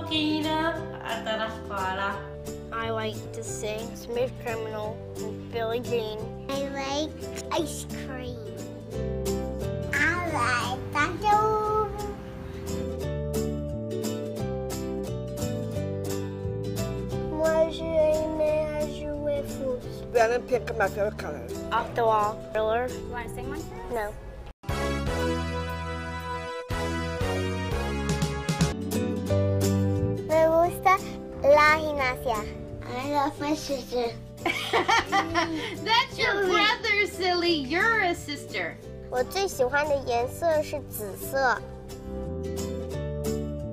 mag-iinap at tara sa eskwela. I like to sing Smooth Criminal and Billie Jean. I like ice cream. I like tacos. Moi, j'ai aimé à jouer foot. Then I pick my favorite colors. Off the wall. Thriller. You want to sing one for us? No. Me gusta la gimnasia. I love my sister. That's your brother, silly. You're a sister. 我最喜欢的颜色是紫色。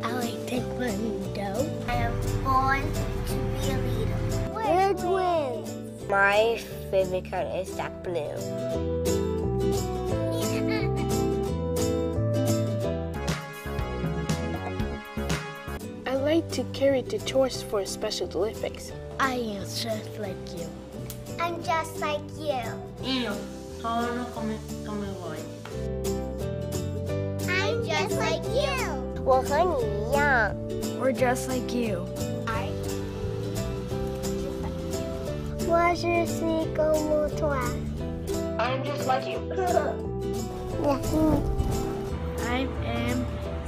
I like taekwondo. I am born to be a leader. We're twins. My favorite color is dark blue. I like to carry the torch for Special Olympics. I am just like you. I'm just like you. Iyo, solo kami boy. I'm just like you. 我和你一样。We're just like you. 我是西狗木团。I'm just like you. I am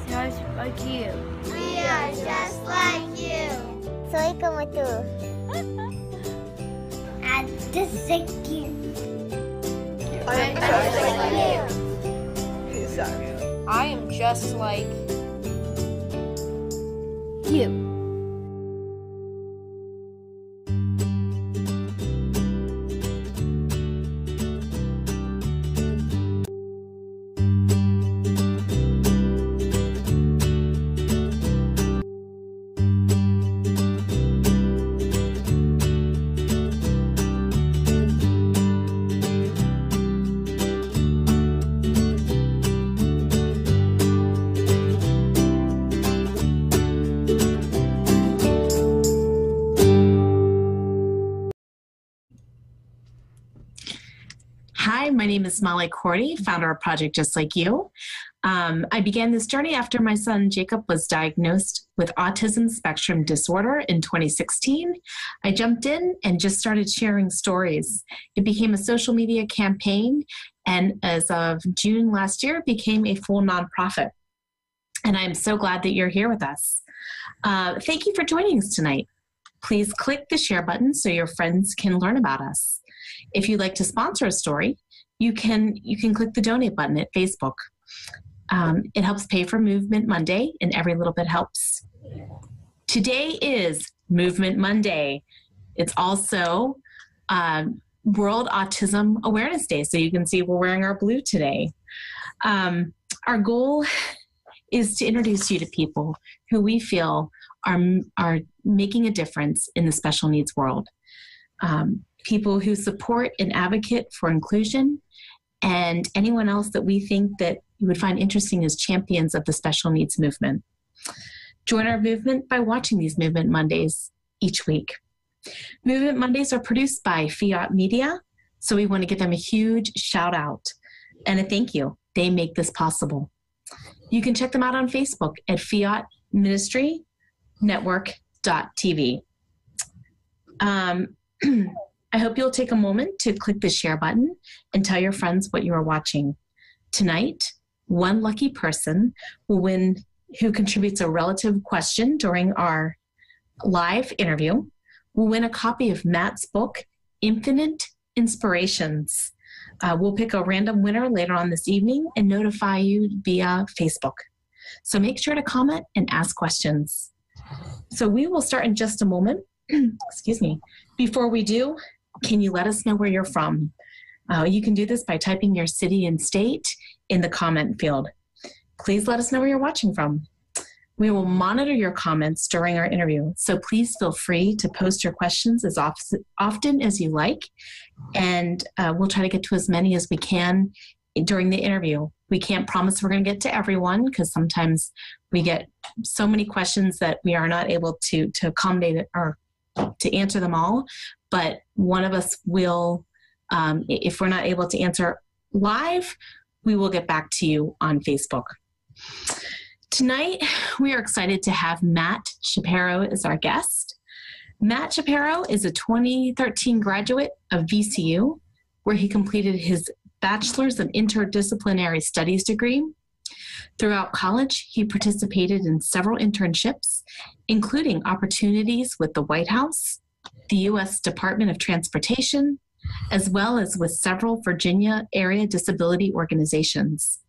just like you. We are just like you. Soy como tú. I'm just like you. I'm just like you. Exactly. I am just like you. Hi, my name is Molly Korte, founder of Project Just Like You. I began this journey after my son Jacob was diagnosed with autism spectrum disorder in 2016. I jumped in and just started sharing stories. It became a social media campaign, and as of June last year, became a full nonprofit. And I'm so glad that you're here with us. Thank you for joining us tonight. Please click the share button so your friends can learn about us. If you'd like to sponsor a story, you can click the donate button at Facebook. It helps pay for Movement Monday, and every little bit helps. Today is Movement Monday. It's also World Autism Awareness Day, so you can see we're wearing our blue today. Our goal is to introduce you to people who we feel are making a difference in the special needs world. People who support and advocate for inclusion, and anyone else that we think that you would find interesting as champions of the special needs movement. Join our movement by watching these Movement Mondays each week. Movement Mondays are produced by Fiat Media, so we want to give them a huge shout out and a thank you. They make this possible. You can check them out on Facebook at Fiat Ministry Network.tv. I hope you'll take a moment to click the share button and tell your friends what you are watching. Tonight, one lucky person will win who contributes a relative question during our live interview will win a copy of Matt's book, Infinite Inspirations. We'll pick a random winner later on this evening and notify you via Facebook. So make sure to comment and ask questions. So we will start in just a moment. Excuse me. Before we do, can you let us know where you're from? You can do this by typing your city and state in the comment field. Please let us know where you're watching from. We will monitor your comments during our interview, so please feel free to post your questions as often as you like, and we'll try to get to as many as we can during the interview. We can't promise we're going to get to everyone because sometimes we get so many questions that we are not able to accommodate it or to answer them all, but one of us will, if we're not able to answer live, we will get back to you on Facebook. Tonight, we are excited to have Matt Shapiro as our guest. Matt Shapiro is a 2013 graduate of VCU, where he completed his Bachelor's of Interdisciplinary Studies degree. Throughout college, he participated in several internships, including opportunities with the White House, the U.S. Department of Transportation, as well as with several Virginia area disability organizations.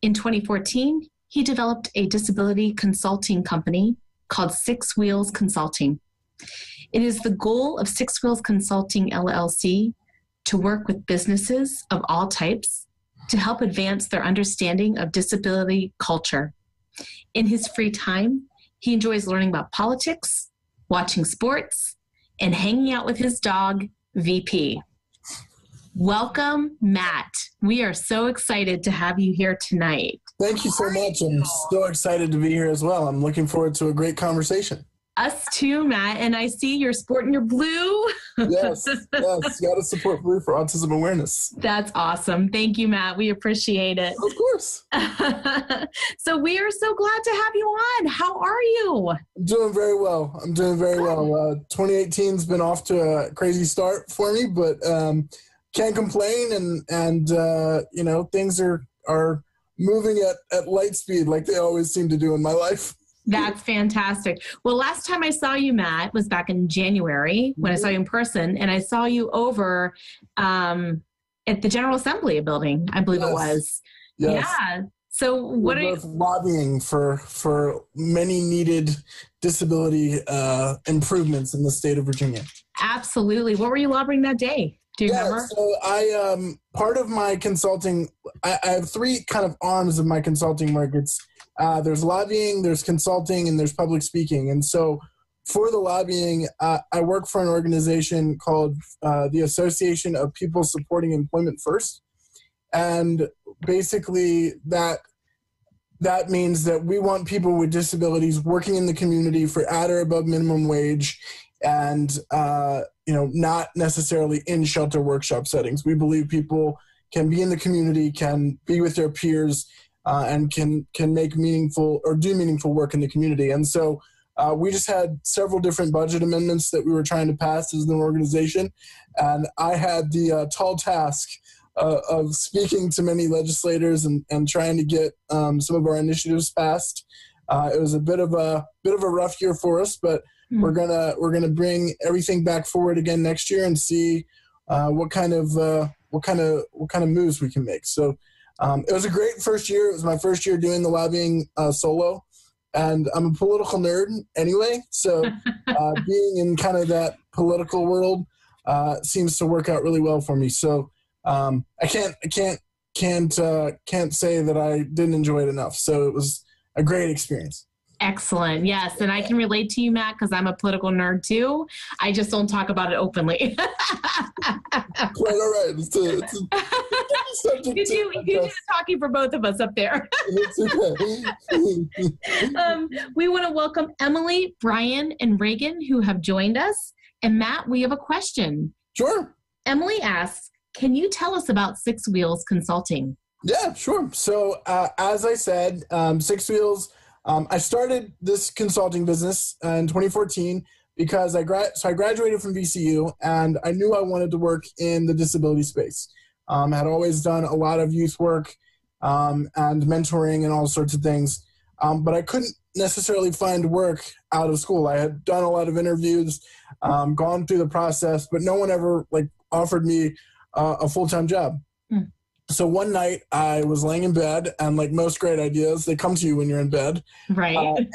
In 2014, he developed a disability consulting company called Six Wheels Consulting. It is the goal of Six Wheels Consulting, LLC, to work with businesses of all types to help advance their understanding of disability culture. In his free time, he enjoys learning about politics, watching sports, and hanging out with his dog, VP. Welcome, Matt. We are so excited to have you here tonight. Thank you so much. I'm so excited to be here as well. I'm looking forward to a great conversation. Us too, Matt. And I see you're sporting your blue. Yes. Got to support Blue for autism awareness. That's awesome. Thank you, Matt. We appreciate it. Of course. So we are so glad to have you on. How are you? I'm doing very well. 2018's been off to a crazy start for me, but can't complain. And things are moving at light speed like they always seem to do in my life. That's fantastic. Well, last time I saw you, Matt, was back in January when I saw you in person, and I saw you over at the General Assembly building, I believe it was. Yes. Yeah. So what We're both lobbying for many needed disability improvements in the state of Virginia. Absolutely. What were you lobbying that day? Do you remember? So I part of my consulting, I have three kind of arms of my consulting work. There's lobbying, there's consulting, and there's public speaking. And so for the lobbying, I work for an organization called the Association of People Supporting Employment First. And basically that means that we want people with disabilities working in the community for at or above minimum wage and, not necessarily in shelter workshop settings. We believe people can be in the community, can be with their peers, and can make meaningful or do meaningful work in the community. And so we just had several different budget amendments that we were trying to pass as an organization. And I had the tall task of speaking to many legislators and trying to get some of our initiatives passed. It was a bit of a rough year for us, but we're gonna bring everything back forward again next year and see what kind of moves we can make. So it was a great first year. It was my first year doing the lobbying solo, and I'm a political nerd anyway. So being in kind of that political world seems to work out really well for me. So I can't say that I didn't enjoy it enough. So it was a great experience. Excellent. Yes. And I can relate to you, Matt, because I'm a political nerd too. I just don't talk about it openly. Quite all right. It's a subject you do the talking for both of us up there. We want to welcome Emily, Bryan, and Reagan, who have joined us. And Matt, we have a question. Sure. Emily asks, can you tell us about Six Wheels Consulting? Yeah, sure. So as I said, Six Wheels, I started this consulting business in 2014 because I graduated from VCU and I knew I wanted to work in the disability space. Had always done a lot of youth work and mentoring and all sorts of things, but I couldn't necessarily find work out of school. I had done a lot of interviews, gone through the process, but no one ever offered me a full-time job. So one night I was laying in bed, and like most great ideas, they come to you when you're in bed. Right.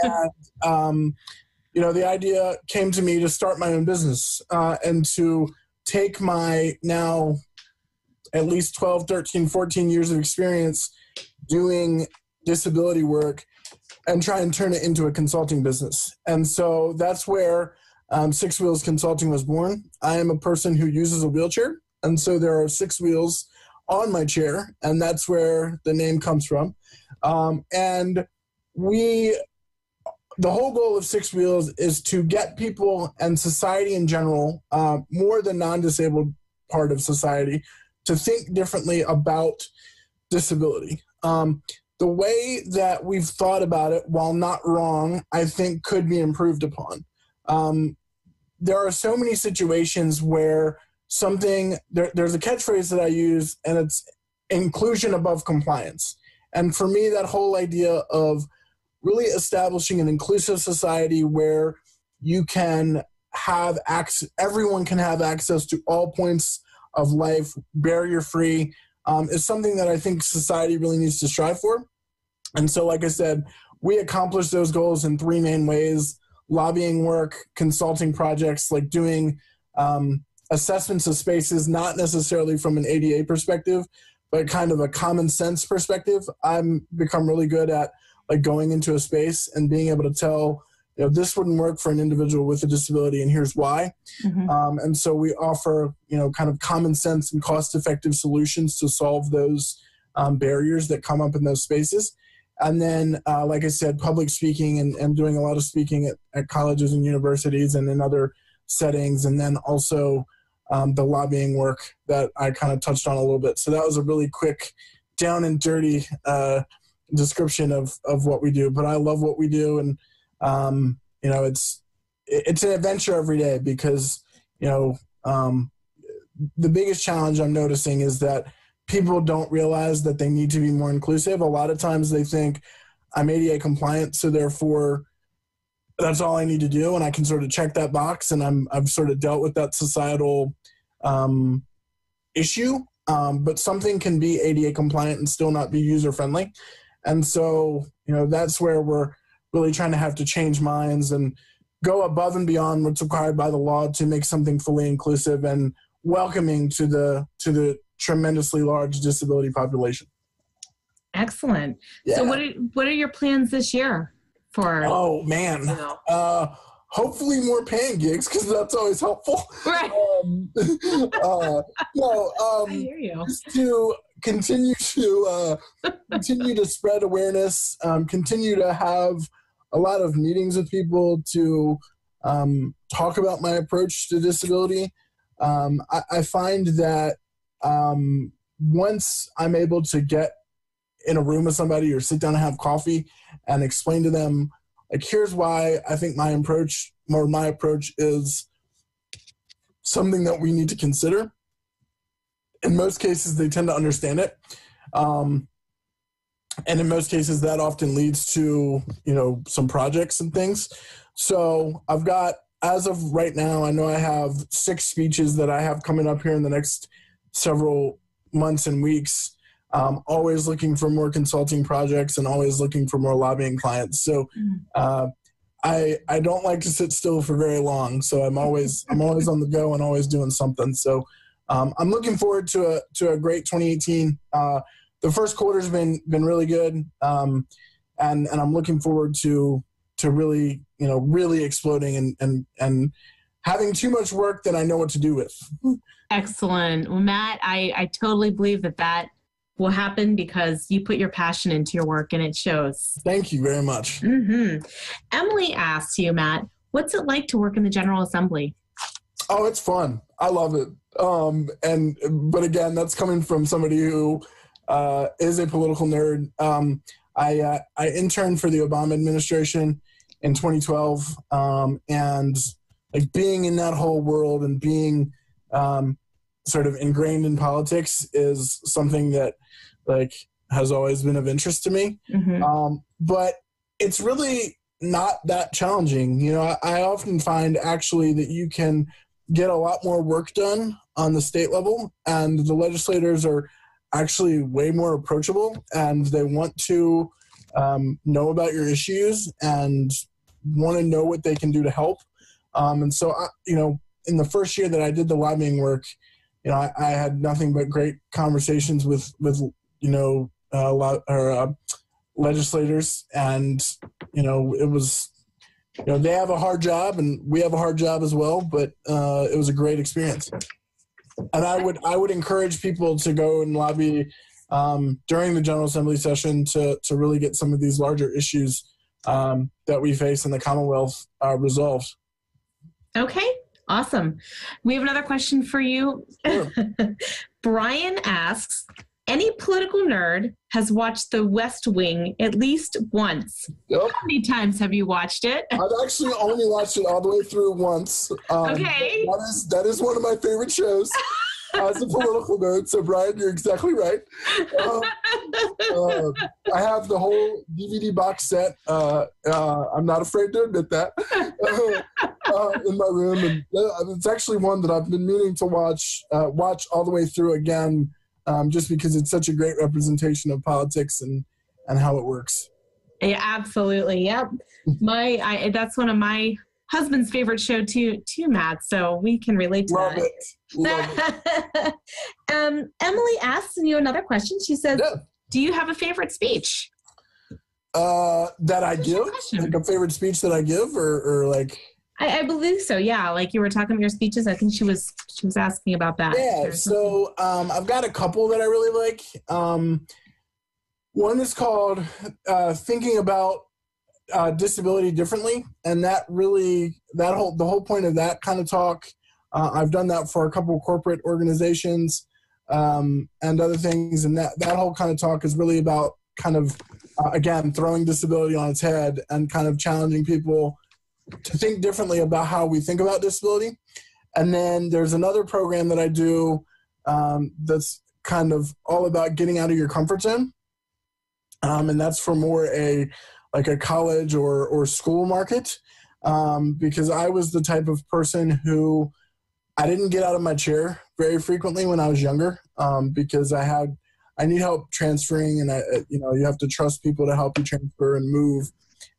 The idea came to me to start my own business and to take my now at least 12, 13, 14 years of experience doing disability work and try and turn it into a consulting business. And so that's where Six Wheels Consulting was born. I am a person who uses a wheelchair, and so there are six wheels on my chair, and that's where the name comes from. And the whole goal of Six Wheels is to get people and society in general, more the non-disabled part of society, to think differently about disability. the way that we've thought about it, while not wrong, I think could be improved upon. There are so many situations where there's a catchphrase that I use, and it's inclusion above compliance. And for me, that whole idea of really establishing an inclusive society where you can have everyone can have access to all points of life, barrier-free, is something that I think society really needs to strive for. And so, like I said, we accomplish those goals in three main ways: lobbying work, consulting projects, like doing assessments of spaces, not necessarily from an ADA perspective, but kind of a common sense perspective. I'm become really good at like going into a space and being able to tell, this wouldn't work for an individual with a disability, and here's why. And so we offer, kind of common sense and cost-effective solutions to solve those barriers that come up in those spaces. And then, like I said, public speaking and doing a lot of speaking at colleges and universities and in other settings. And then also the lobbying work that I kind of touched on a little bit. So that was a really quick, down and dirty description of what we do. But I love what we do. And, it's an adventure every day because, the biggest challenge I'm noticing is that people don't realize that they need to be more inclusive. A lot of times they think I'm ADA compliant, so therefore that's all I need to do, and I can sort of check that box, and I've sort of dealt with that societal issue. But something can be ADA compliant and still not be user friendly, and so that's where we're really trying to have to change minds and go above and beyond what's required by the law to make something fully inclusive and welcoming to the tremendously large disability population. Excellent. Yeah. So what are your plans this year for? Oh man. Hopefully more paying gigs, because that's always helpful. Right. I hear you. Just to continue to spread awareness, continue to have a lot of meetings with people to talk about my approach to disability. I find that once I'm able to get in a room with somebody or sit down and have coffee and explain to them, like, here's why I think my approach is something that we need to consider. In most cases, they tend to understand it. And in most cases, that often leads to, some projects and things. So I've got, as of right now, I know I have 6 speeches that I have coming up here in the next several months and weeks, always looking for more consulting projects and always looking for more lobbying clients. So I don't like to sit still for very long. So I'm always on the go and always doing something. So I'm looking forward to a great 2018. The first quarter's been really good. And I'm looking forward to really, really exploding and having too much work that I know what to do with. Excellent. Well, Matt, I totally believe that will happen because you put your passion into your work and it shows. Thank you very much. Mm-hmm. Emily asks you, Matt, what's it like to work in the General Assembly? Oh, it's fun. I love it. But again, that's coming from somebody who is a political nerd. I interned for the Obama administration in 2012, and like being in that whole world and being sort of ingrained in politics is something that like has always been of interest to me. Mm-hmm. But it's really not that challenging. I often find actually that you can get a lot more work done on the state level, and the legislators are actually way more approachable, and they want to know about your issues and want to know what they can do to help. And so, in the first year that I did the lobbying work, I had nothing but great conversations with legislators, and it was, they have a hard job and we have a hard job as well, but it was a great experience. And I would encourage people to go and lobby during the General Assembly session to really get some of these larger issues that we face in the Commonwealth resolved. Okay, awesome. We have another question for you. Sure. Bryan asks, any political nerd has watched The West Wing at least once. Yep. How many times have you watched it? I've actually only watched it all the way through once. Okay. That is one of my favorite shows as a political nerd. So, Bryan, you're exactly right. I have the whole DVD box set. I'm not afraid to admit that in my room. And it's actually one that I've been meaning to watch all the way through again, just because it's such a great representation of politics and how it works. Yeah, absolutely. Yep. That's one of my husband's favorite show too, Matt. So we can relate to Love that. Love it. Emily asks you another question. She says, do you have a favorite speech? That I give? Like a favorite speech that I give or like... I believe so. Yeah. Like you were talking about your speeches. I think she was asking about that. Yeah. So I've got a couple that I really like. One is called Thinking About Disability Differently. And the whole point of that kind of talk, I've done that for a couple of corporate organizations and other things. And that whole kind of talk is really about kind of, again, throwing disability on its head and kind of challenging people to think differently about how we think about disability. And then there's another program that I do that's kind of all about getting out of your comfort zone. And that's for more a college or school market, because I was the type of person who I didn't get out of my chair very frequently when I was younger, because I need help transferring, and you have to trust people to help you transfer and move.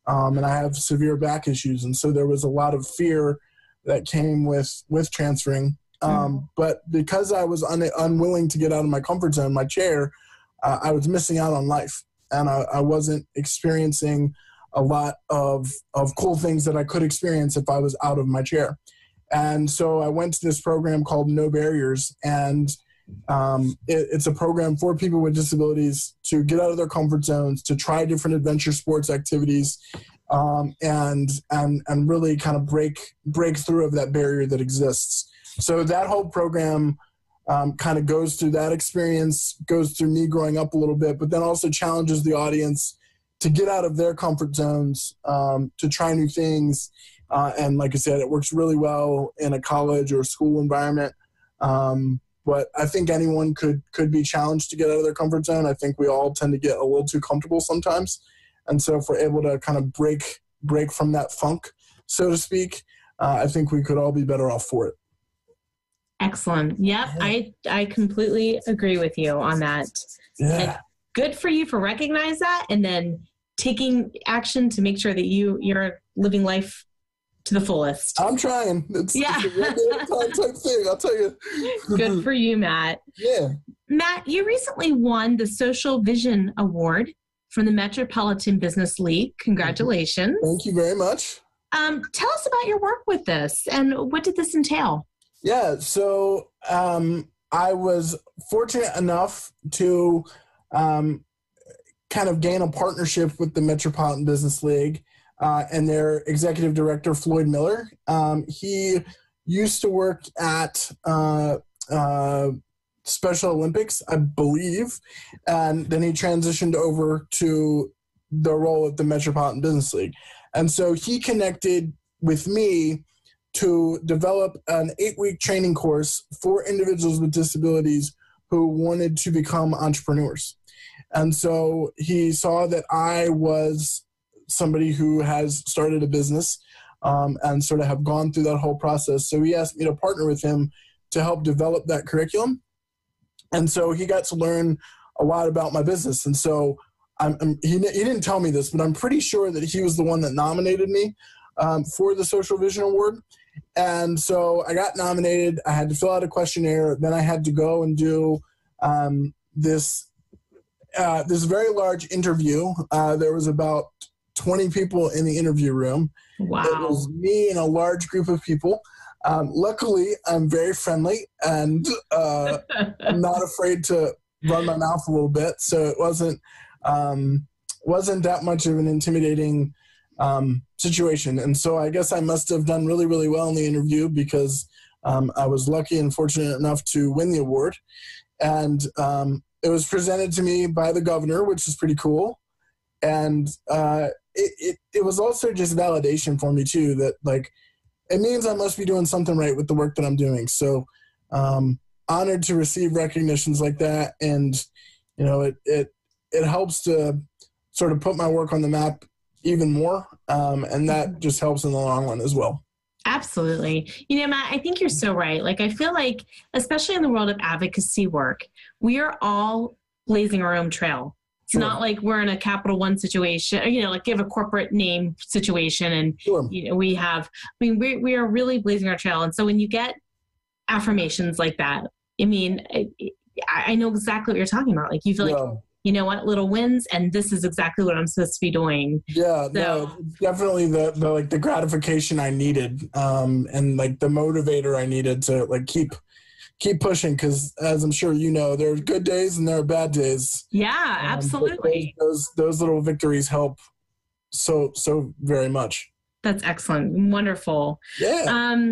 And I have severe back issues. And so there was a lot of fear that came with transferring. But because I was unwilling to get out of my comfort zone, my chair, I was missing out on life. And I wasn't experiencing a lot of cool things that I could experience if I was out of my chair. And so I went to this program called No Barriers. And it's a program for people with disabilities to get out of their comfort zones, to try different adventure sports activities, and really kind of break through of that barrier that exists. So that whole program kind of goes through that experience, goes through me growing up a little bit, but then also challenges the audience to get out of their comfort zones, to try new things. And like I said, it works really well in a college or school environment. But I think anyone could be challenged to get out of their comfort zone. I think we all tend to get a little too comfortable sometimes. And so if we're able to kind of break from that funk, so to speak, I think we could all be better off for it. Excellent. Yep. Yeah. I completely agree with you on that. Yeah. And good for you for recognizing that and then taking action to make sure that you're living life to the fullest. I'm trying. It's a one-day-at-a-time type thing, I'll tell you. Good for you, Matt. Yeah. Matt, you recently won the Social Vision Award from the Metropolitan Business League. Congratulations. Thank you very much. Tell us about your work with this and what did this entail? Yeah, so I was fortunate enough to kind of gain a partnership with the Metropolitan Business League and their executive director, Floyd Miller. He used to work at Special Olympics, I believe, and then he transitioned over to the role at the Metropolitan Business League. And so he connected with me to develop an 8-week training course for individuals with disabilities who wanted to become entrepreneurs. And so he saw that I was somebody who has started a business and sort of have gone through that whole process. So he asked me to partner with him to help develop that curriculum. And so he got to learn a lot about my business. And so he didn't tell me this, but I'm pretty sure that he was the one that nominated me for the Social Vision Award. And so I got nominated. I had to fill out a questionnaire. Then I had to go and do this very large interview. There was about 20 people in the interview room. Wow. It was me and a large group of people. Luckily, I'm very friendly and I'm not afraid to run my mouth a little bit. So it wasn't that much of an intimidating situation. And so I guess I must have done really, really well in the interview because I was lucky and fortunate enough to win the award. And it was presented to me by the governor, which is pretty cool. And it was also just validation for me too, that like, it means I must be doing something right with the work that I'm doing. So honored to receive recognitions like that. And, you know, it helps to sort of put my work on the map even more. And that just helps in the long run as well. Absolutely. You know, Matt, I think you're so right. Like, I feel like, especially in the world of advocacy work, we are all blazing our own trail. It's not like we're in a Capital One situation, you know, like you have a corporate name situation and, you know, we are really blazing our trail. And so when you get affirmations like that, I mean, I know exactly what you're talking about. Like you feel like, you know what, little wins, and this is exactly what I'm supposed to be doing. Yeah, so. No, definitely the gratification I needed, and like the motivator I needed to like keep pushing, because as I'm sure you know, there are good days and there are bad days. Yeah, absolutely. Those little victories help so very much. That's excellent. Wonderful. Yeah.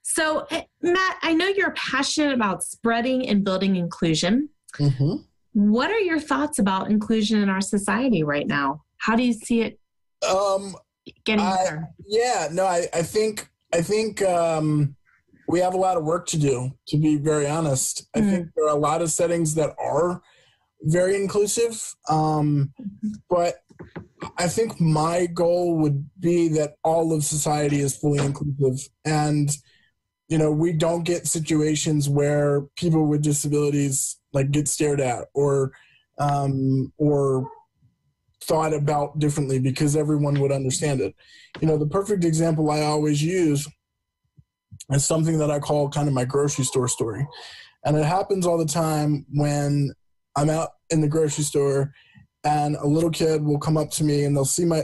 So Matt, I know you're passionate about spreading and building inclusion. Mm-hmm. What are your thoughts about inclusion in our society right now? How do you see it getting better? Yeah, no, I think we have a lot of work to do, to be very honest. I think there are a lot of settings that are very inclusive, but I think my goal would be that all of society is fully inclusive, and you know, we don't get situations where people with disabilities like get stared at or thought about differently because everyone would understand it. You know, the perfect example I always use is something that I call kind of my grocery store story. And it happens all the time when I'm out in the grocery store and a little kid will come up to me and they'll see me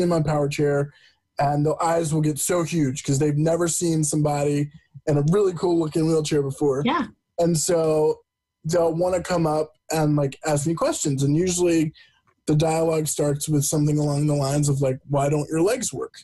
in my power chair, and their eyes will get so huge because they've never seen somebody in a really cool looking wheelchair before. Yeah. And so they'll want to come up and like ask me questions. And usually the dialogue starts with something along the lines of like, why don't your legs work?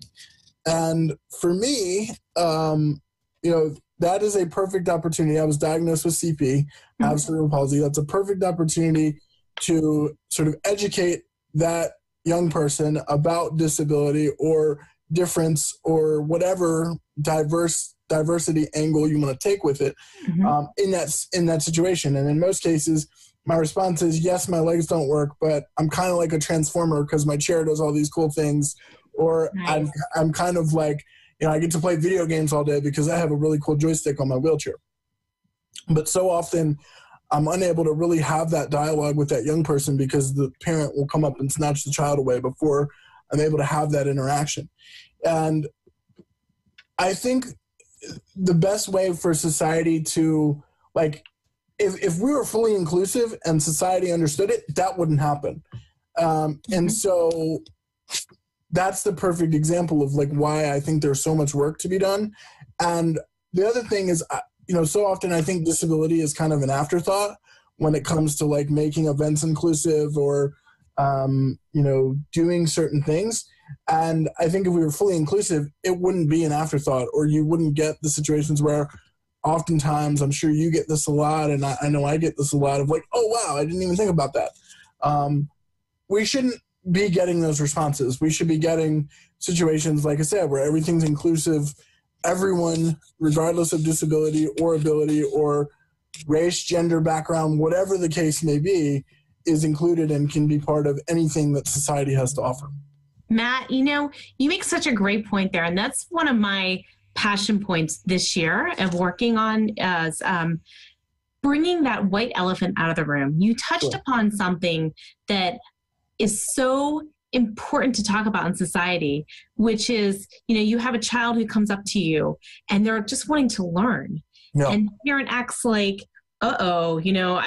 And for me, you know, that is a perfect opportunity. I was diagnosed with CP, I have cerebral palsy. That's a perfect opportunity to sort of educate that young person about disability or difference or whatever diversity angle you want to take with it, in that situation. And in most cases, my response is, yes, my legs don't work, but I'm kind of like a transformer because my chair does all these cool things. Or nice. I'm kind of like, you know, I get to play video games all day because I have a really cool joystick on my wheelchair. But so often I'm unable to really have that dialogue with that young person because the parent will come up and snatch the child away before I'm able to have that interaction. And I think the best way for society to, like, if we were fully inclusive and society understood it, that wouldn't happen. And so that's the perfect example of like why I think there's so much work to be done. And the other thing is, you know, so often I think disability is kind of an afterthought when it comes to like making events inclusive or, you know, doing certain things. And I think if we were fully inclusive, it wouldn't be an afterthought, or you wouldn't get the situations where oftentimes, I'm sure you get this a lot, and I know I get this a lot, of like, oh, wow, I didn't even think about that. We shouldn't be getting those responses. We should be getting situations, like I said, where everything's inclusive. Everyone, regardless of disability or ability or race, gender, background, whatever the case may be, is included and can be part of anything that society has to offer. Matt, you know, you make such a great point there. And that's one of my passion points this year of working on, as bringing that white elephant out of the room. You touched upon something that is so important to talk about in society, which is, you know, you have a child who comes up to you and they're just wanting to learn. Yeah. And the parent acts like, uh-oh, you know,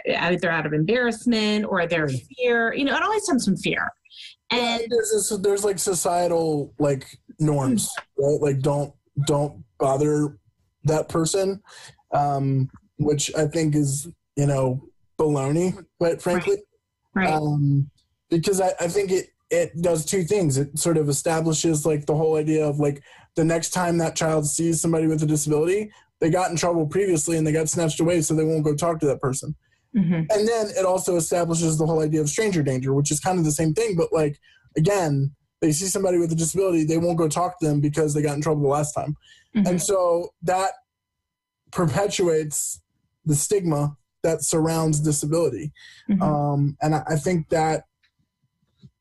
either out of embarrassment or their fear, you know, it always comes from fear. And there's like societal like norms, right? Like don't bother that person, which I think is, you know, baloney, quite frankly. Right. Because I think it does two things. It sort of establishes like the whole idea of like the next time that child sees somebody with a disability, they got in trouble previously and they got snatched away, so they won't go talk to that person. And then it also establishes the whole idea of stranger danger, which is kind of the same thing. But like, again, they see somebody with a disability, they won't go talk to them because they got in trouble the last time. And so that perpetuates the stigma that surrounds disability. And I think that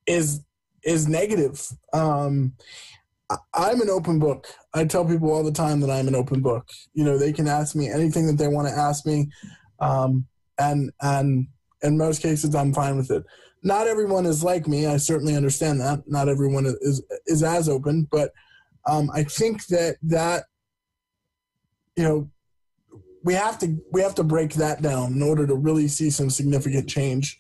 is negative. I'm an open book. I tell people all the time that I'm an open book. You know, they can ask me anything that they want to ask me. And in most cases, I'm fine with it. Not everyone is like me. I certainly understand that. Not everyone is as open, but I think that you know, we have to break that down in order to really see some significant change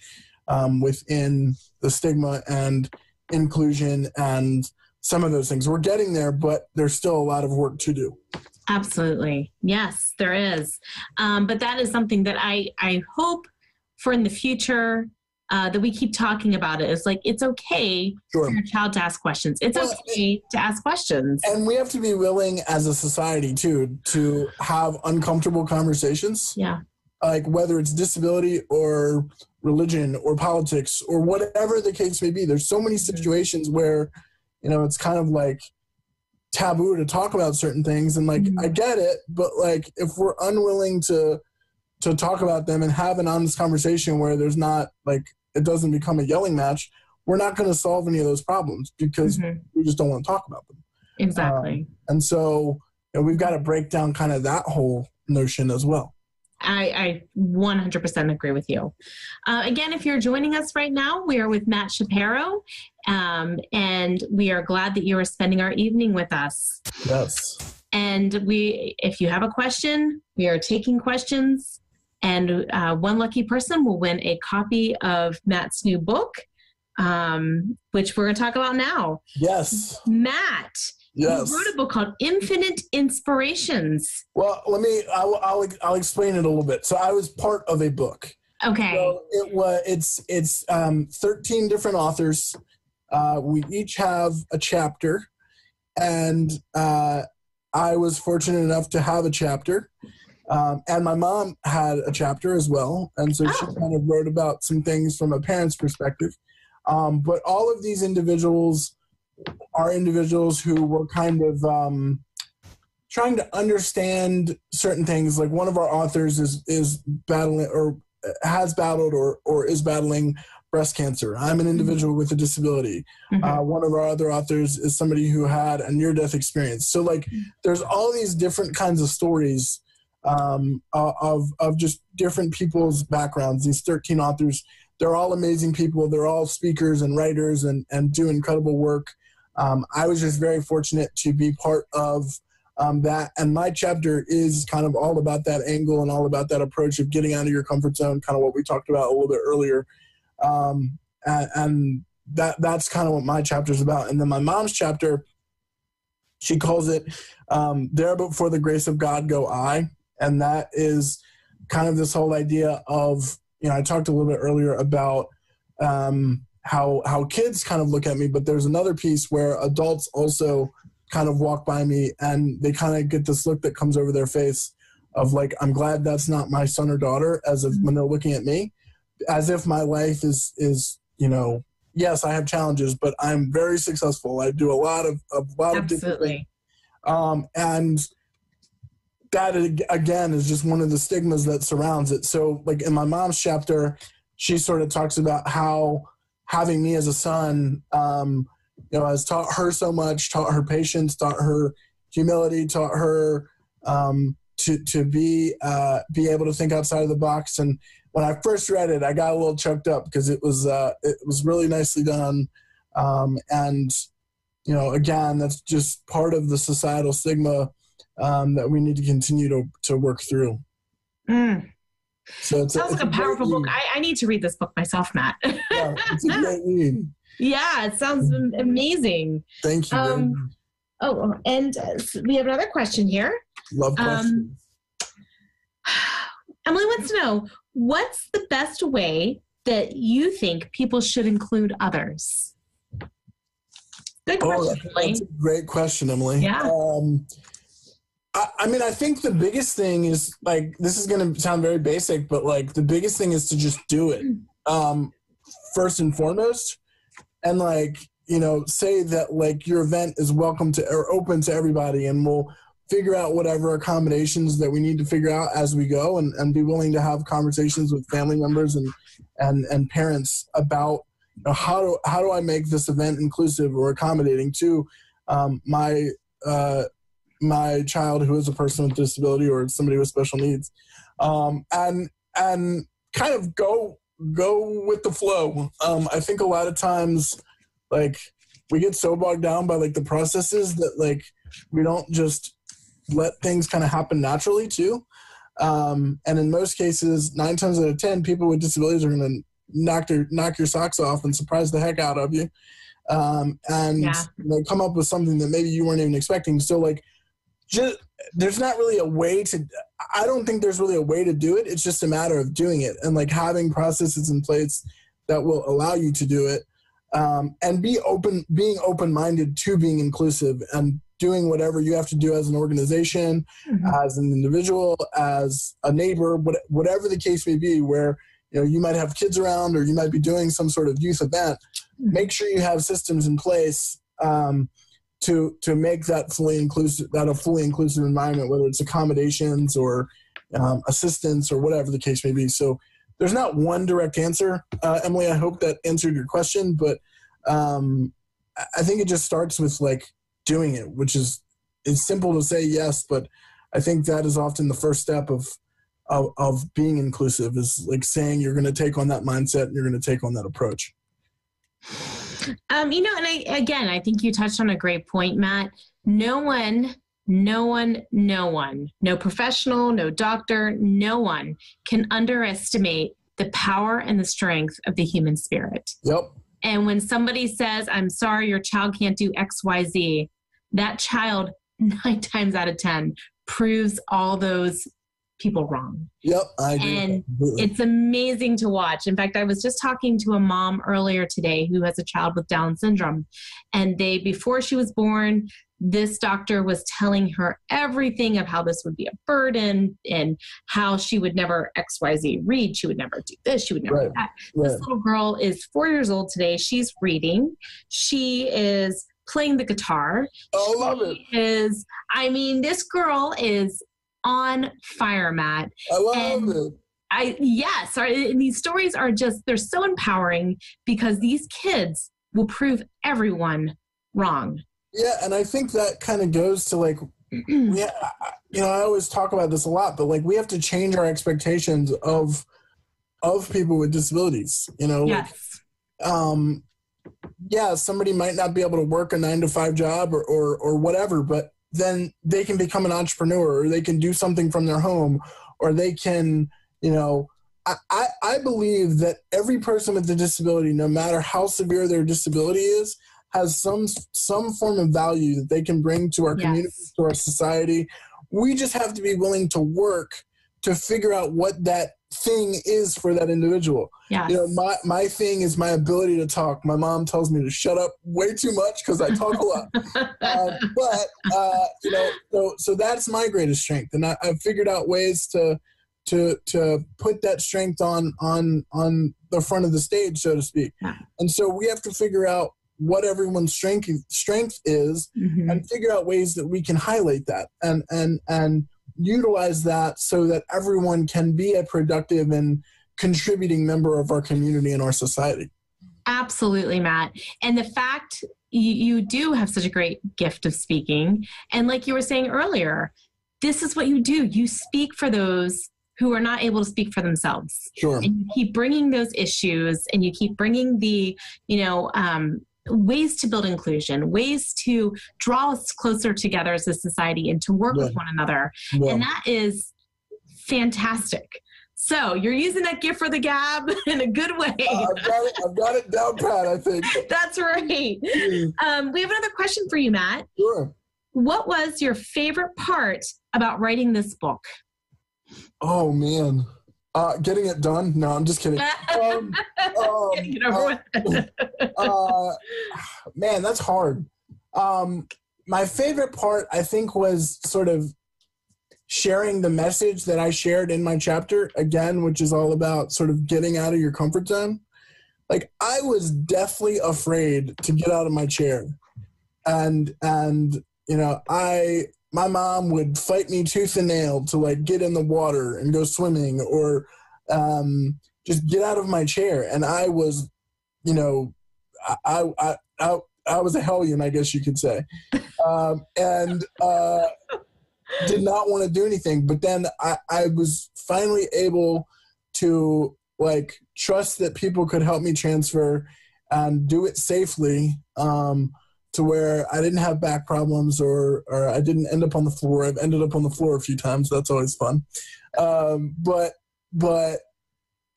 within the stigma and inclusion and some of those things. We're getting there, but there's still a lot of work to do. Absolutely. Yes, there is. But that is something that I hope for in the future that we keep talking about it. It's like, it's okay for your child to ask questions. It's okay to ask questions. And we have to be willing as a society too, to have uncomfortable conversations. Yeah. Like whether it's disability or religion or politics or whatever the case may be. There's so many situations where, you know, it's kind of like taboo to talk about certain things. And like, I get it, but like, if we're unwilling to talk about them and have an honest conversation where there's not like, it doesn't become a yelling match, we're not going to solve any of those problems because we just don't want to talk about them. Exactly. And so we've got to break down kind of that whole notion as well. I 100% agree with you. Again, if you're joining us right now, we are with Matt Shapiro, and we are glad that you are spending our evening with us. Yes. And if you have a question, we are taking questions, and one lucky person will win a copy of Matt's new book, which we're going to talk about now. Yes. Matt. Yes. You wrote a book called Infinite Inspirations. Well, I'll explain it a little bit. So I was part of a book. Okay. So it's 13 different authors. We each have a chapter, and I was fortunate enough to have a chapter. And my mom had a chapter as well. And so she kind of wrote about some things from a parent's perspective. But all of these individuals are individuals who were kind of trying to understand certain things. Like one of our authors is battling or has battled or is battling breast cancer. I'm an individual with a disability. One of our other authors is somebody who had a near-death experience. So like there's all these different kinds of stories of just different people's backgrounds. These 13 authors, they're all amazing people. They're all speakers and writers and do incredible work. I was just very fortunate to be part of that. And my chapter is kind of all about that angle and all about that approach of getting out of your comfort zone, kind of what we talked about a little bit earlier. And that's kind of what my chapter is about. And then my mom's chapter, she calls it There But For the Grace of God Go I. And that is kind of this whole idea of, you know, I talked a little bit earlier about how kids kind of look at me, but there's another piece where adults also kind of walk by me and they kind of get this look that comes over their face of like, I'm glad that's not my son or daughter, as if when they're looking at me, as if my life is, you know, yes, I have challenges, but I'm very successful. I do a lot of different things. And that again is just one of the stigmas that surrounds it. So like in my mom's chapter, she sort of talks about how having me as a son, you know, has taught her so much, taught her patience, taught her humility, taught her to be able to think outside of the box. And when I first read it, I got a little choked up because it was really nicely done. And, you know, again, that's just part of the societal stigma that we need to continue to work through. So sounds like a powerful book. I need to read this book myself, Matt. Yeah, it's a great read. Yeah, it sounds amazing. Thank you. Oh, and we have another question here. Love questions. Emily wants to know, what's the best way that you think people should include others? Good question, Emily. That's a great question, Emily. Yeah. I mean, I think the biggest thing is, like, this is going to sound very basic, but like the biggest thing is to just do it first and foremost. And like, you know, say that like your event is welcome to or open to everybody, and we'll figure out whatever accommodations that we need to figure out as we go, and be willing to have conversations with family members and parents about, you know, how do I make this event inclusive or accommodating to my child who is a person with disability or somebody with special needs, and kind of go with the flow. I think a lot of times, like, we get so bogged down by like the processes that like we don't just let things kind of happen naturally too. And in most cases, 9 times out of 10, people with disabilities are going to knock your socks off and surprise the heck out of you, and you know, come up with something that maybe you weren't even expecting. So like, there's not really a way to, I don't think there's really a way to do it. It's just a matter of doing it and like having processes in place that will allow you to do it, and being open-minded to being inclusive and doing whatever you have to do as an organization, as an individual, as a neighbor, whatever the case may be, where, you know, you might have kids around or you might be doing some sort of youth event. Make sure you have systems in place to make that a fully inclusive environment, whether it's accommodations or assistance or whatever the case may be. So there's not one direct answer. Emily, I hope that answered your question, but I think it just starts with like doing it, which is, it's simple to say yes, but I think that is often the first step of being inclusive, is like saying you're going to take on that mindset and you're going to take on that approach. You know, and I think you touched on a great point, Matt. No one, no professional, no doctor, no one can underestimate the power and the strength of the human spirit. Yep. And when somebody says, I'm sorry, your child can't do X, Y, Z, that child 9 times out of 10 proves all those people wrong. Yep, I agree. And it's amazing to watch. In fact, I was just talking to a mom earlier today who has a child with Down syndrome. And before she was born, this doctor was telling her everything of how this would be a burden and how she would never XYZ read. She would never do this. She would never do that. This little girl is 4 years old today. She's reading. She is playing the guitar. Oh, love it. This girl is on fire, Matt. I love it. Yes, these stories are just, they're so empowering because these kids will prove everyone wrong. Yeah, and I think that kind of goes to like, you know, I always talk about this a lot, but like we have to change our expectations of people with disabilities. You know, yes. Somebody might not be able to work a 9-to-5 job or whatever, but then they can become an entrepreneur, or they can do something from their home, or they can, you know, I believe that every person with a disability, no matter how severe their disability is, has some form of value that they can bring to our community, to our society. We just have to be willing to work to figure out what that thing is for that individual. Yes. You know, my thing is my ability to talk. My mom tells me to shut up way too much because I talk a lot. You know, so that's my greatest strength, and I've figured out ways to put that strength on the front of the stage, so to speak. Yeah. And so we have to figure out what everyone's strength is, and figure out ways that we can highlight that and utilize that so that everyone can be a productive and contributing member of our community and our society. Absolutely, Matt. And the fact you do have such a great gift of speaking, and like you were saying earlier, this is what you do. You speak for those who are not able to speak for themselves. Sure. And you keep bringing those issues, and you keep bringing the, ways to build inclusion, ways to draw us closer together as a society and to work with one another. Yeah. And that is fantastic. So you're using that gift for the gab in a good way. I've got it down pat, I think. That's right. We have another question for you, Matt. Sure. What was your favorite part about writing this book? Oh, man. Getting it done? No, I'm just kidding. Man, that's hard. My favorite part, I think, was sort of sharing the message that I shared in my chapter, again, which is all about sort of getting out of your comfort zone. Like, I was deathly afraid to get out of my chair. And you know, my mom would fight me tooth and nail to like get in the water and go swimming, or just get out of my chair. And I was, you know, I was a hellion, I guess you could say. And did not want to do anything. But then I was finally able to like trust that people could help me transfer and do it safely, to where I didn't have back problems, or I didn't end up on the floor. I've ended up on the floor a few times. That's always fun. But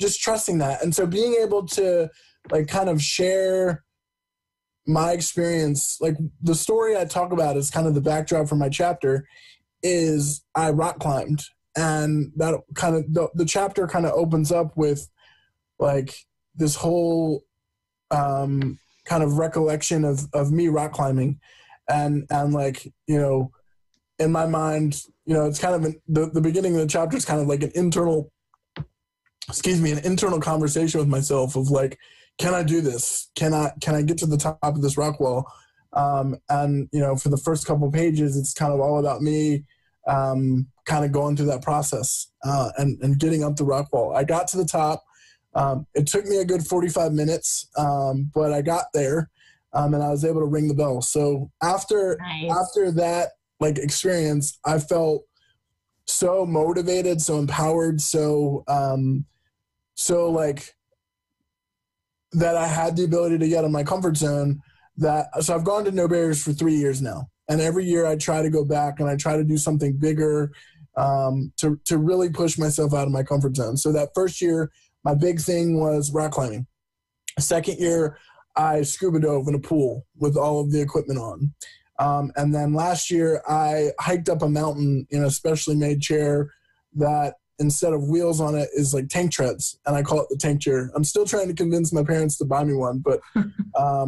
just trusting that. And so being able to like kind of share my experience, like the story I talk about is kind of the backdrop for my chapter, is I rock climbed. And that kind of, the chapter kind of opens up with like this whole kind of recollection of me rock climbing. And like, you know, in my mind, you know, it's kind of the beginning of the chapter is kind of like an internal conversation with myself of like, can I do this? Can I get to the top of this rock wall? And, you know, for the first couple pages, it's kind of all about me kind of going through that process and getting up the rock wall. I got to the top. It took me a good 45 minutes, but I got there, and I was able to ring the bell. So after that like experience, I felt so motivated, so empowered, so like that I had the ability to get out of my comfort zone. So I've gone to No Barriers for 3 years now. And every year I try to go back and I try to do something bigger to really push myself out of my comfort zone. So that first year, my big thing was rock climbing. Second year, I scuba dove in a pool with all of the equipment on. And then last year, I hiked up a mountain in a specially made chair that instead of wheels on it is like tank treads, and I call it the tank chair. I'm still trying to convince my parents to buy me one, but I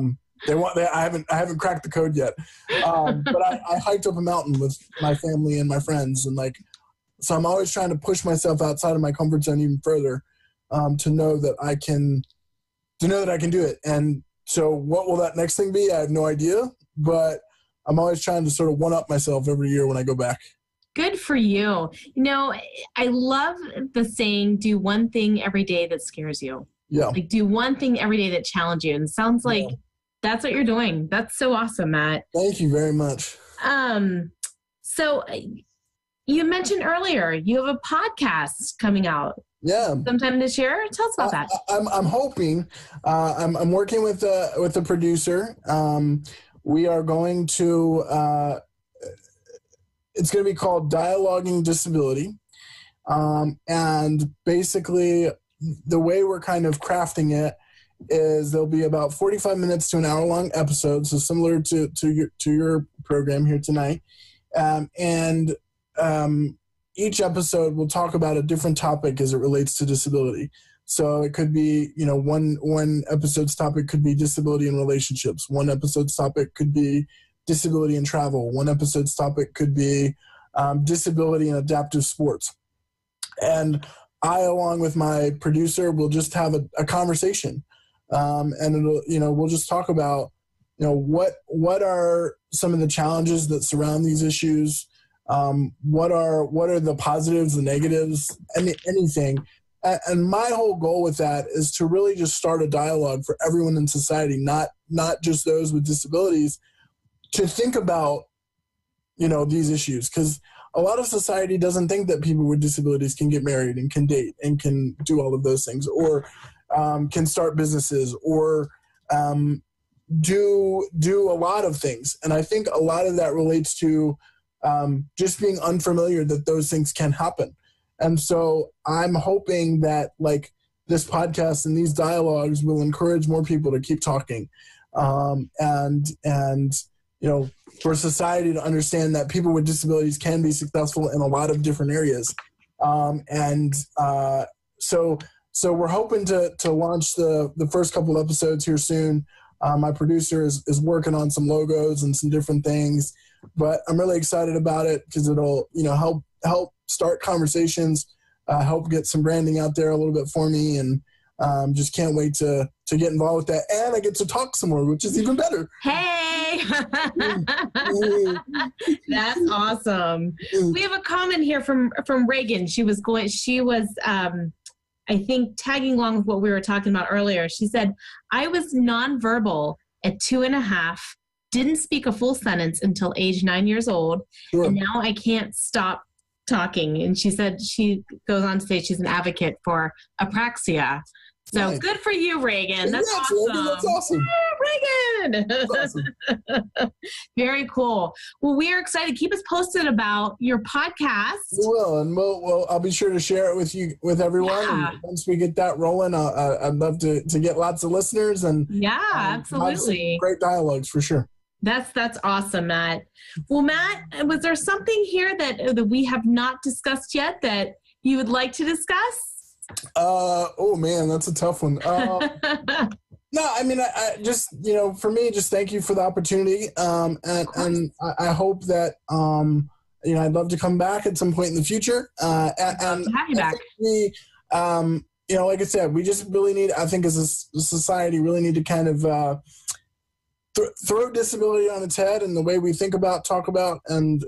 haven't cracked the code yet. But I hiked up a mountain with my family and my friends, and like, so I'm always trying to push myself outside of my comfort zone even further, to know that I can do it. And so what will that next thing be? I have no idea, but I'm always trying to sort of one up myself every year when I go back. Good for you. You know, I love the saying, do one thing every day that scares you. Yeah. Like, do one thing every day that challenges you. And it sounds like that's what you're doing. That's so awesome, Matt. Thank you very much. So you mentioned earlier, you have a podcast coming out. Yeah. Sometime this year. Tell us about that. I'm hoping. I'm working with a producer. We are going to, it's going to be called Dialoguing Disability. And basically the way we're kind of crafting it is there'll be about 45 minutes to an hour long episode. So similar to your program here tonight. And each episode will talk about a different topic as it relates to disability. So it could be, you know, one episode's topic could be disability in relationships. One episode's topic could be disability in travel. One episode's topic could be disability in adaptive sports. And I, along with my producer, will just have a conversation. And it'll, you know, we'll just talk about, you know, what are some of the challenges that surround these issues? What are the positives, the negatives, anything. And my whole goal with that is to really just start a dialogue for everyone in society, not just those with disabilities, to think about, you know, these issues. Because a lot of society doesn't think that people with disabilities can get married and can date and can do all of those things, or can start businesses, or do a lot of things. And I think a lot of that relates to just being unfamiliar that those things can happen. And so I'm hoping that like this podcast and these dialogues will encourage more people to keep talking, and you know, for society to understand that people with disabilities can be successful in a lot of different areas. So we're hoping to launch the first couple episodes here soon. My producer is working on some logos and some different things, but I'm really excited about it because it'll, you know, help start conversations, help get some branding out there a little bit for me, and just can't wait to get involved with that. And I get to talk some more, which is even better. Hey, that's awesome. We have a comment here from Reagan. She was I think tagging along with what we were talking about earlier. She said, I was nonverbal at 2.5, didn't speak a full sentence until age 9 years old. Sure. And now I can't stop talking. And she said she goes on to say she's an advocate for apraxia. So Nice. Good for you, Reagan. That's awesome. Reagan, that's awesome. Yeah, Reagan. That's awesome. Very cool. Well, we are excited. Keep us posted about your podcast. We will, and I'll be sure to share it with everyone. Yeah. And once we get that rolling, I'd love to get lots of listeners and have some absolutely. great dialogues for sure. That's awesome, Matt. Well, Matt, was there something here that we have not discussed yet that you would like to discuss? Oh man, that's a tough one. No, I mean, I just, for me, just thank you for the opportunity. And I hope that, I'd love to come back at some point in the future. And to have you back. We, like I said, we just really need, I think as a society, really need to kind of throw disability on its head and the way we think about, talk about, and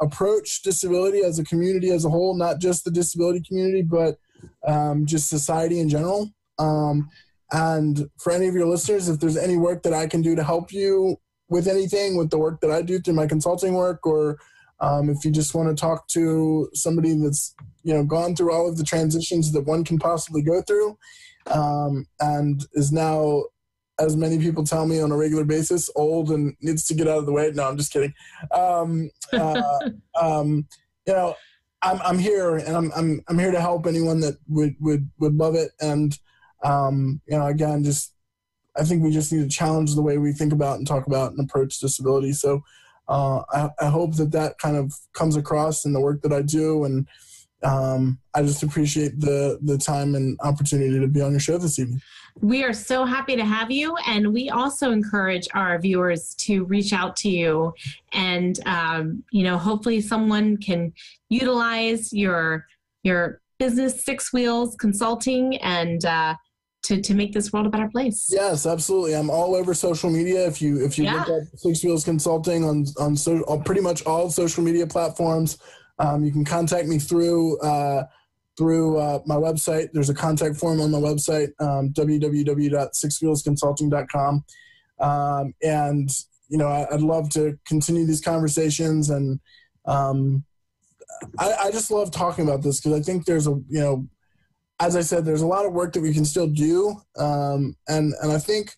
approach disability as a community as a whole, not just the disability community, but just society in general. And for any of your listeners, if there's any work that I can do to help you with anything, with the work that I do through my consulting work, or if you just want to talk to somebody that's, gone through all of the transitions that one can possibly go through, and is now, as many people tell me on a regular basis, old and needs to get out of the way. No, I'm just kidding. I'm here, and I'm here to help anyone that would love it. And again, I think we just need to challenge the way we think about and talk about and approach disability. So I hope that kind of comes across in the work that I do, and I just appreciate the time and opportunity to be on your show this evening. We are so happy to have you, and we also encourage our viewers to reach out to you, and hopefully someone can utilize your business, Six Wheels Consulting, and to make this world a better place. Yes, absolutely. I'm all over social media. If you look up Six Wheels Consulting on pretty much all social media platforms, you can contact me through my website. There's a contact form on my website, www.sixwheelsconsulting.com. And, I'd love to continue these conversations. And I just love talking about this because I think there's as I said, there's a lot of work that we can still do. And I think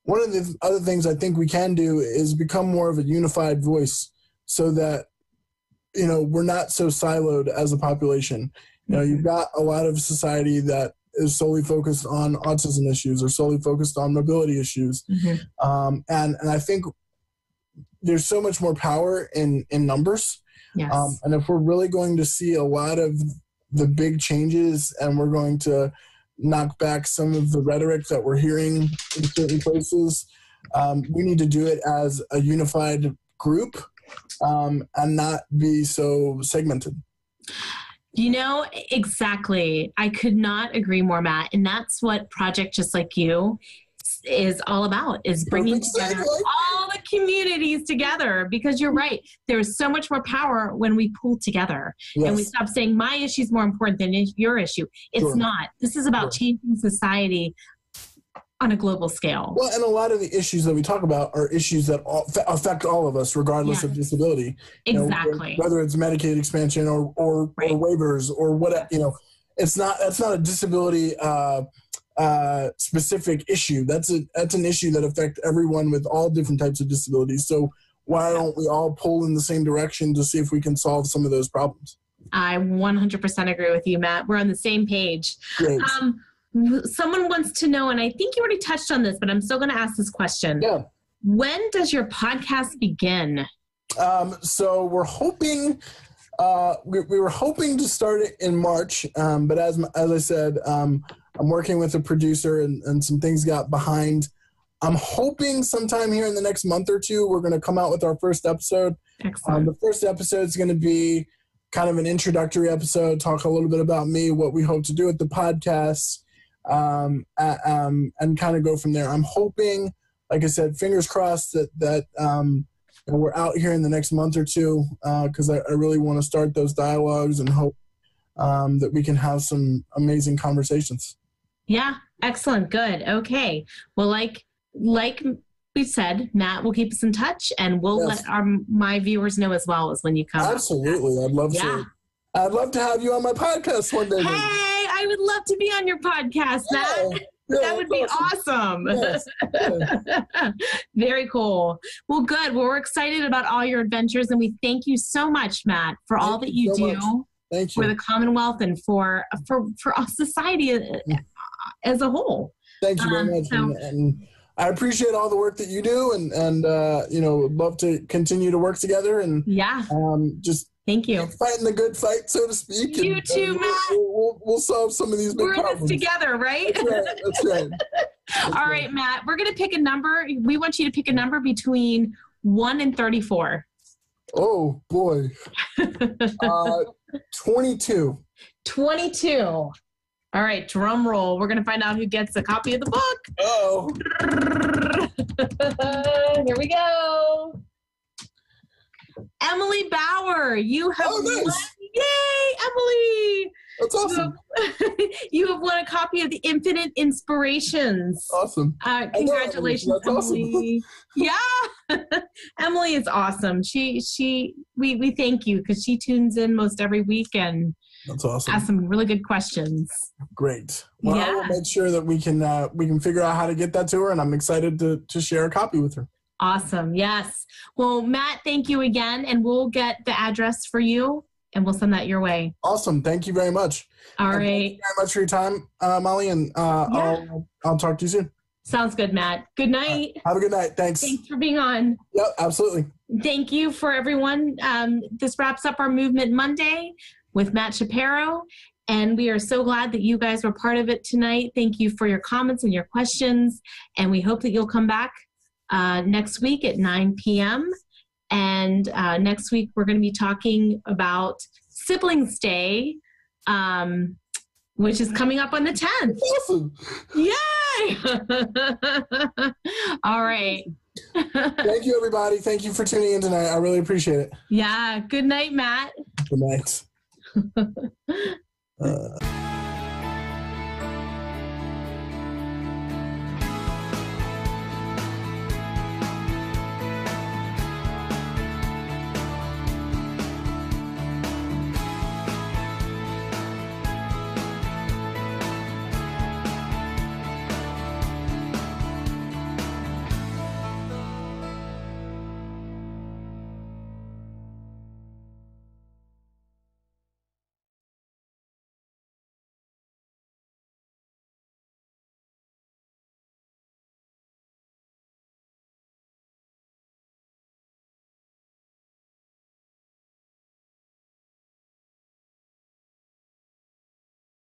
one of the other things I think we can do is become more of a unified voice so that, we're not so siloed as a population. You've got a lot of society that is solely focused on autism issues or solely focused on mobility issues. Mm-hmm. And I think there's so much more power in numbers. Yes. And if we're really going to see a lot of the big changes and we're going to knock back some of the rhetoric that we're hearing in certain places, we need to do it as a unified group and not be so segmented. Exactly. I could not agree more, Matt. And that's what Project Just Like You is all about, is bringing together all the communities together, because you're right. There is so much more power when we pull together. Yes. And we stop saying my issue is more important than your issue. It's not. This is about changing society on a global scale. Well, and a lot of the issues that we talk about are issues that affect all of us, regardless of disability. Exactly. Whether it's Medicaid expansion or waivers or whatever, that's not a disability specific issue. That's an issue that affects everyone with all different types of disabilities. So why don't we all pull in the same direction to see if we can solve some of those problems? I 100% agree with you, Matt. We're on the same page. Great. Someone wants to know, and I think you already touched on this, but I'm still going to ask this question. Yeah. When does your podcast begin? So we're hoping, we were hoping to start it in March, but as I said, I'm working with a producer and some things got behind I'm hoping sometime here in the next month or two, we're going to come out with our first episode. Excellent. The first episode is going to be kind of an introductory episode, talk a little bit about me, what we hope to do with the podcast, and kind of go from there. I'm hoping, like I said, fingers crossed that we're out here in the next month or two, because I really want to start those dialogues and hope that we can have some amazing conversations. Yeah, excellent. Good. Okay. Well, like we said, Matt will keep us in touch, and we'll let my viewers know as well as when you come. Absolutely. I'd love to have you on my podcast one day. Hey, I would love to be on your podcast, Matt. Yeah, that would be awesome. Yes. Yeah. Very cool. Well, good. Well, we're excited about all your adventures, and we thank you so much, Matt, for all that you do Thank you. for the Commonwealth and for society as a whole. Thank you very much. And I appreciate all the work that you do, and would love to continue to work together and just thank you. Fighting the good fight, so to speak. You too, Matt. We'll solve some of these big problems. We're in this together, right? That's right. All right, Matt. We're going to pick a number. We want you to pick a number between 1 and 34. Oh, boy. 22. 22. All right, drum roll. We're going to find out who gets a copy of the book. Oh. Here we go. Emily Bauer, you have won. Yay, Emily! That's awesome. You have won a copy of the Infinite Inspirations. Awesome. Congratulations, That's Emily. Awesome. Yeah. Emily is awesome. We thank you because she tunes in most every week and that's awesome. Asks some really good questions. Great. Well, I will make sure that we can figure out how to get that to her, and I'm excited to share a copy with her. Awesome. Yes. Well, Matt, thank you again, and we'll get the address for you, and we'll send that your way. Awesome. Thank you very much. All right. Thank you very much for your time, Molly, and I'll talk to you soon. Sounds good, Matt. Good night. Have a good night. Thanks. Thanks for being on. Yep, absolutely. Thank you for everyone. This wraps up our Movement Monday with Matt Shapiro, and we are so glad that you guys were part of it tonight. Thank you for your comments and your questions, and we hope that you'll come back next week at 9 p.m. And next week, we're going to be talking about Siblings Day, which is coming up on the 10th. Awesome. Yay! All right. Thank you, everybody. Thank you for tuning in tonight. I really appreciate it. Yeah. Good night, Matt. Good night.